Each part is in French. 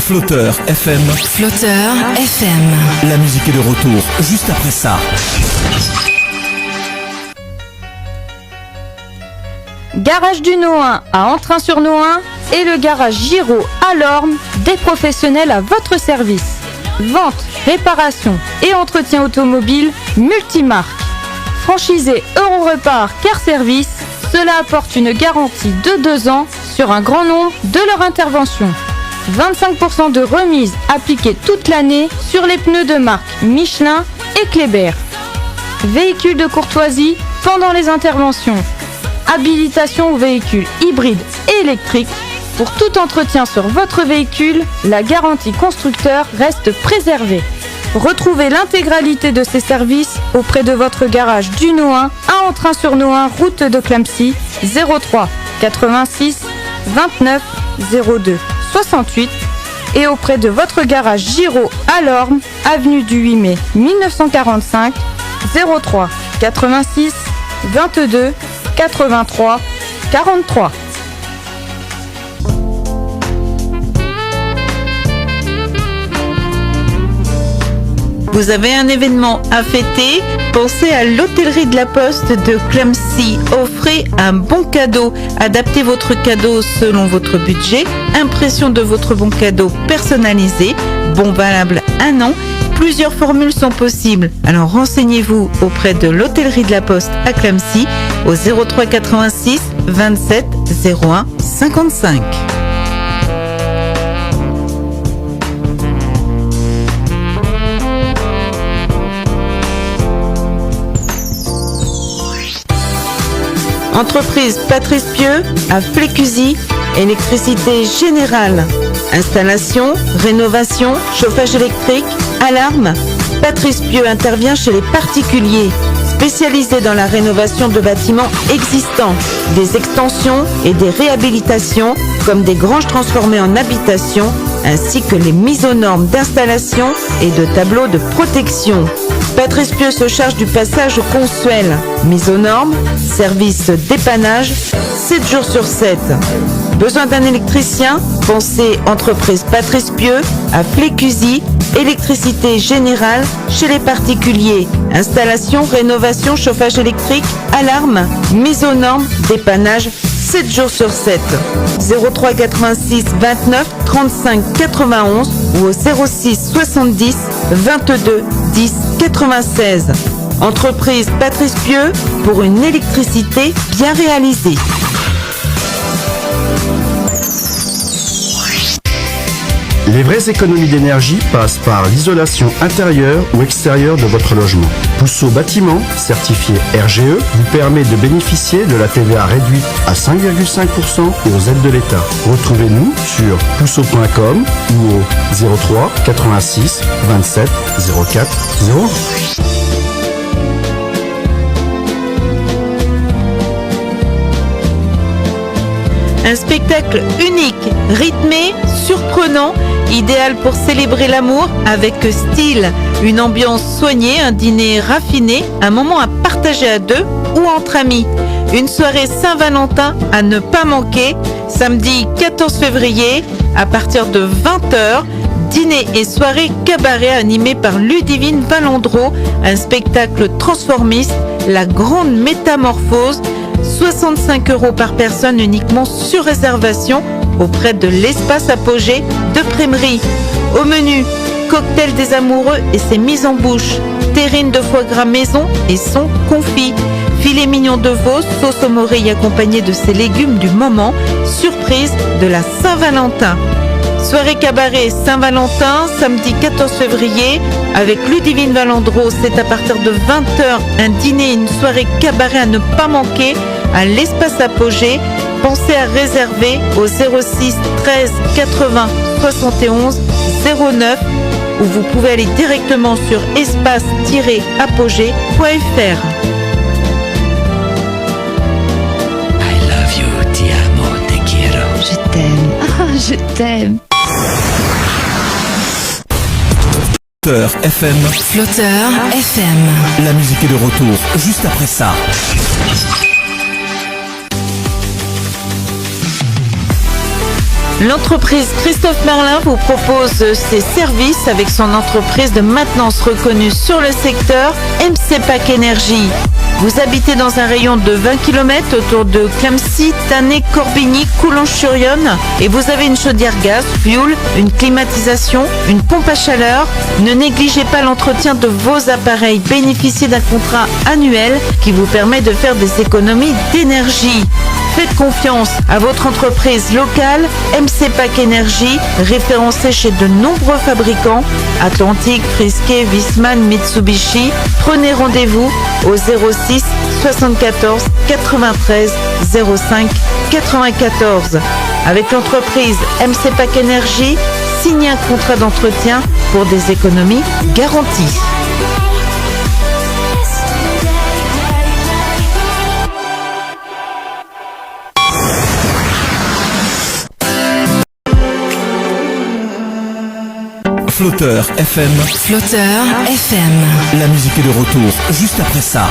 Flotteur FM. Flotteur FM. La musique est de retour juste après ça. Garage du Nohain à Entrain-sur-Nohain et le garage Giraud à Lorme, des professionnels à votre service. Vente, réparation et entretien automobile multimarque. Franchisé Eurorepar Car Service, cela apporte une garantie de 2 ans sur un grand nombre de leurs interventions. 25% de remise appliquée toute l'année sur les pneus de marque Michelin et Kléber. Véhicules de courtoisie pendant les interventions. Habilitation aux véhicules hybrides et électriques. Pour tout entretien sur votre véhicule, la garantie constructeur reste préservée. Retrouvez l'intégralité de ces services auprès de votre garage du Nohain à Entrain-sur-Nohain, route de Clamecy, 03 86 29 02 68 et auprès de votre garage Giraud à Lorme, avenue du 8 mai 1945, 03 86 22 83 43. Vous avez un événement à fêter? Pensez à l'hôtellerie de la Poste de Clamecy. Offrez un bon cadeau. Adaptez votre cadeau selon votre budget. Impression de votre bon cadeau personnalisé. Bon valable 1 an. Plusieurs formules sont possibles. Alors renseignez-vous auprès de l'hôtellerie de la Poste à Clamecy au 03 86 27 01 55. Entreprise Patrice Pieux à Flécusy, électricité générale. Installation, rénovation, chauffage électrique, alarme. Patrice Pieux intervient chez les particuliers, spécialisé dans la rénovation de bâtiments existants, des extensions et des réhabilitations, comme des granges transformées en habitations, ainsi que les mises aux normes d'installation et de tableaux de protection. Patrice Pieux se charge du passage consuel, mise aux normes, service dépannage, 7 jours sur 7. Besoin d'un électricien? Pensez entreprise Patrice Pieux à Flécusy, électricité générale chez les particuliers. Installation, rénovation, chauffage électrique, alarme, mise aux normes, dépannage, 7 jours sur 7. 03 86 29 35 91 ou au 06 70 22 10 96. Entreprise Patrice Pieux pour une électricité bien réalisée. Les vraies économies d'énergie passent par l'isolation intérieure ou extérieure de votre logement. Pousseau Bâtiment, certifié RGE, vous permet de bénéficier de la TVA réduite à 5,5% aux aides de l'État. Retrouvez-nous sur pousseau.com ou au 03 86 27 04 01. Un spectacle unique, rythmé, surprenant, idéal pour célébrer l'amour avec style. Une ambiance soignée, un dîner raffiné, un moment à partager à 2 ou entre amis. Une soirée Saint-Valentin à ne pas manquer, samedi 14 février à partir de 20h. Dîner et soirée cabaret animé par Ludivine Valandreau, un spectacle transformiste, la grande métamorphose. 65 € par personne uniquement sur réservation auprès de l'espace Apogée de Prémery. Au menu, cocktail des amoureux et ses mises en bouche, terrine de foie gras maison et son confit, filet mignon de veau, sauce au morille accompagnée de ses légumes du moment, surprise de la Saint-Valentin. Soirée cabaret Saint-Valentin, samedi 14 février, avec Ludivine Valandreau, c'est à partir de 20h, un dîner et une soirée cabaret à ne pas manquer à l'espace Apogée. Pensez à réserver au 06 13 80 71 09 ou vous pouvez aller directement sur espace-apogée.fr. I love you, ti amo, te quiero. Je t'aime, je t'aime. Flotteur FM. Flotteur FM. La musique est de retour juste après ça. L'entreprise Christophe Merlin vous propose ses services avec son entreprise de maintenance reconnue sur le secteur, MC Pack Énergie. Vous habitez dans un rayon de 20 km autour de Clamecy, Tannay, Corbigny, Coulonges-sur-Yonne et vous avez une chaudière gaz, fuel, une climatisation, une pompe à chaleur. Ne négligez pas l'entretien de vos appareils. Bénéficiez d'un contrat annuel qui vous permet de faire des économies d'énergie. Faites confiance à votre entreprise locale, MC Pack Énergie, référencée chez de nombreux fabricants, Atlantique, Frisquet, Wiesmann, Mitsubishi. Prenez rendez-vous au 06 74 93 05 94. Avec l'entreprise MC Pack Énergie, signez un contrat d'entretien pour des économies garanties. Flotteur FM. Flotteur FM. La musique est de retour juste après ça.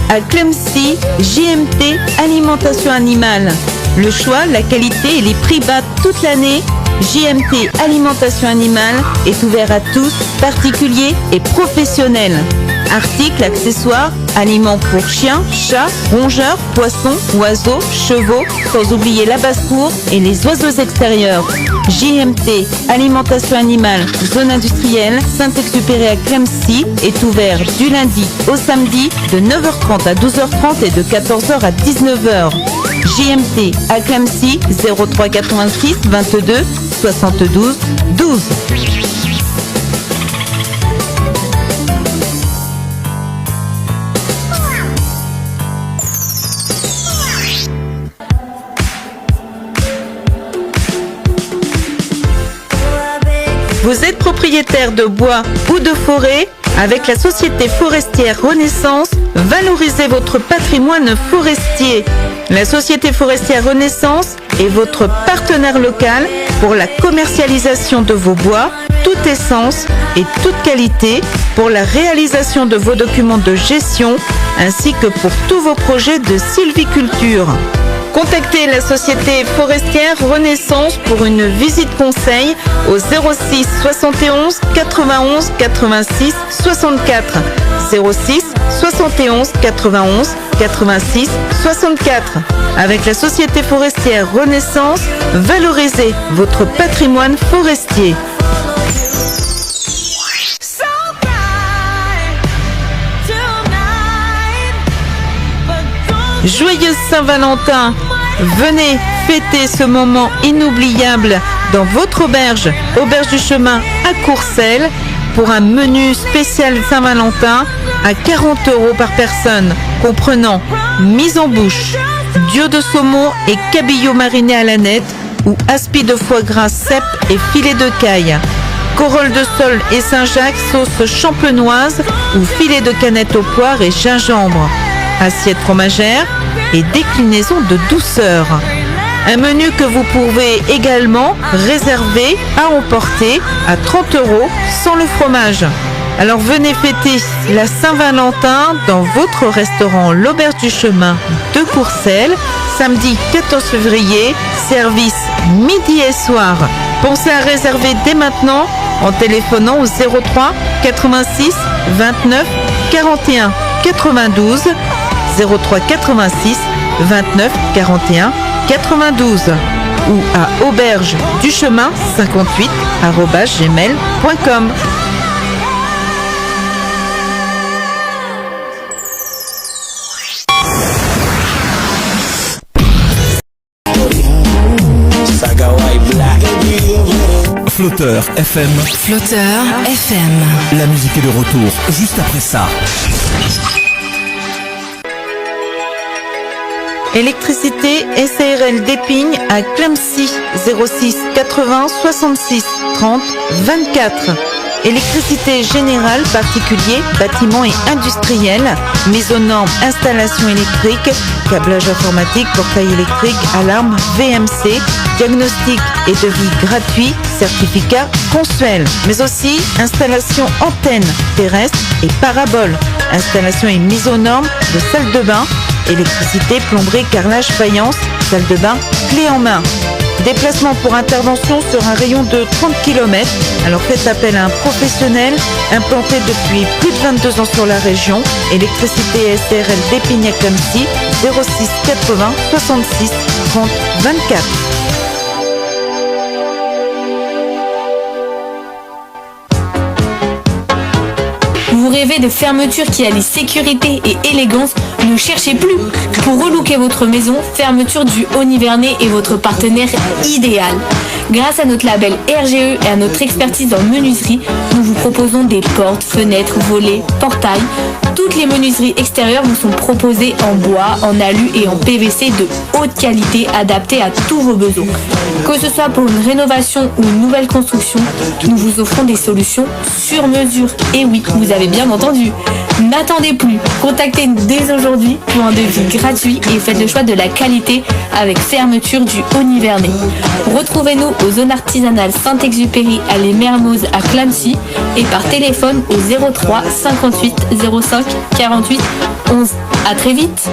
À Clamecy, JMT Alimentation Animale. Le choix, la qualité et les prix bas toute l'année. JMT Alimentation Animale est ouvert à tous, particuliers et professionnels. Articles, accessoires, aliments pour chiens, chats, rongeurs, poissons, oiseaux, chevaux, sans oublier la basse-cour et les oiseaux extérieurs. JMT Alimentation Animale, zone industrielle, Saint-Exupéry à Clamecy est ouvert du lundi au samedi de 9h30 à 12h30 et de 14h à 19h. JMT à Clamecy 03 86 22 72 12. Vous êtes propriétaire de bois ou de forêt? Avec la société forestière Renaissance, valorisez votre patrimoine forestier. La société forestière Renaissance est votre partenaire local pour la commercialisation de vos bois, toute essence et toute qualité, pour la réalisation de vos documents de gestion, ainsi que pour tous vos projets de sylviculture. Contactez la société forestière Renaissance pour une visite conseil au 06 71 91 86 64. 06 71 91 86 64. Avec la société forestière Renaissance, valorisez votre patrimoine forestier. Joyeuse Saint-Valentin! Venez fêter ce moment inoubliable dans votre auberge, Auberge du Chemin à Courcelles, pour un menu spécial Saint-Valentin à 40 € par personne, comprenant mise en bouche, dio de saumon et cabillaud mariné à la nette, ou aspi de foie gras, cèpe et filet de caille, corolle de sol et Saint-Jacques, sauce champenoise ou filet de canette aux poires et gingembre, assiette fromagère et déclinaison de douceur. Un menu que vous pouvez également réserver à emporter à 30 € sans le fromage. Alors venez fêter la Saint-Valentin dans votre restaurant L'Auberge du Chemin de Courcelles, samedi 14 février, service midi et soir. Pensez à réserver dès maintenant en téléphonant au 03 86 29 41 92 03 86 29 41 92 ou à auberge du chemin 58@gmail.com. Flotteur FM. Flotteur FM. La musique est de retour juste après ça. Électricité SARL d'Épingle à Clamecy 06 80 66 30 24. Électricité générale, particulier, bâtiment et industriel, mise aux normes, installation électrique, câblage informatique, portail électrique, alarme, VMC, diagnostic et devis gratuit, certificat Consuel, mais aussi installation antenne terrestre et parabole, installation et mise aux normes de salle de bain, Électricité, plomberie, carrelage, faïence, salle de bain, clé en main. Déplacement pour intervention sur un rayon de 30 km. Alors faites appel à un professionnel implanté depuis plus de 22 ans sur la région. Électricité SRL d'Épignac-Clamecy, 06 80 66 30 24. Vous rêvez de fermeture qui allie sécurité et élégance? Ne cherchez plus. Pour relooker votre maison, Fermeture du Haut-Nivernais est votre partenaire idéal. Grâce à notre label RGE et à notre expertise en menuiserie, nous vous proposons des portes, fenêtres, volets, portails. Toutes les menuiseries extérieures vous sont proposées en bois, en alu et en PVC de haute qualité adaptées à tous vos besoins. Que ce soit pour une rénovation ou une nouvelle construction, nous vous offrons des solutions sur mesure. Et oui, vous avez bien entendu. N'attendez plus, contactez-nous dès aujourd'hui pour un devis gratuit et faites le choix de la qualité avec Fermeture du Haut-Nivernais. Retrouvez-nous aux zones artisanales Saint-Exupéry à Les Mermoz à Clamecy et par téléphone au 03 58 05 48 11. À très vite.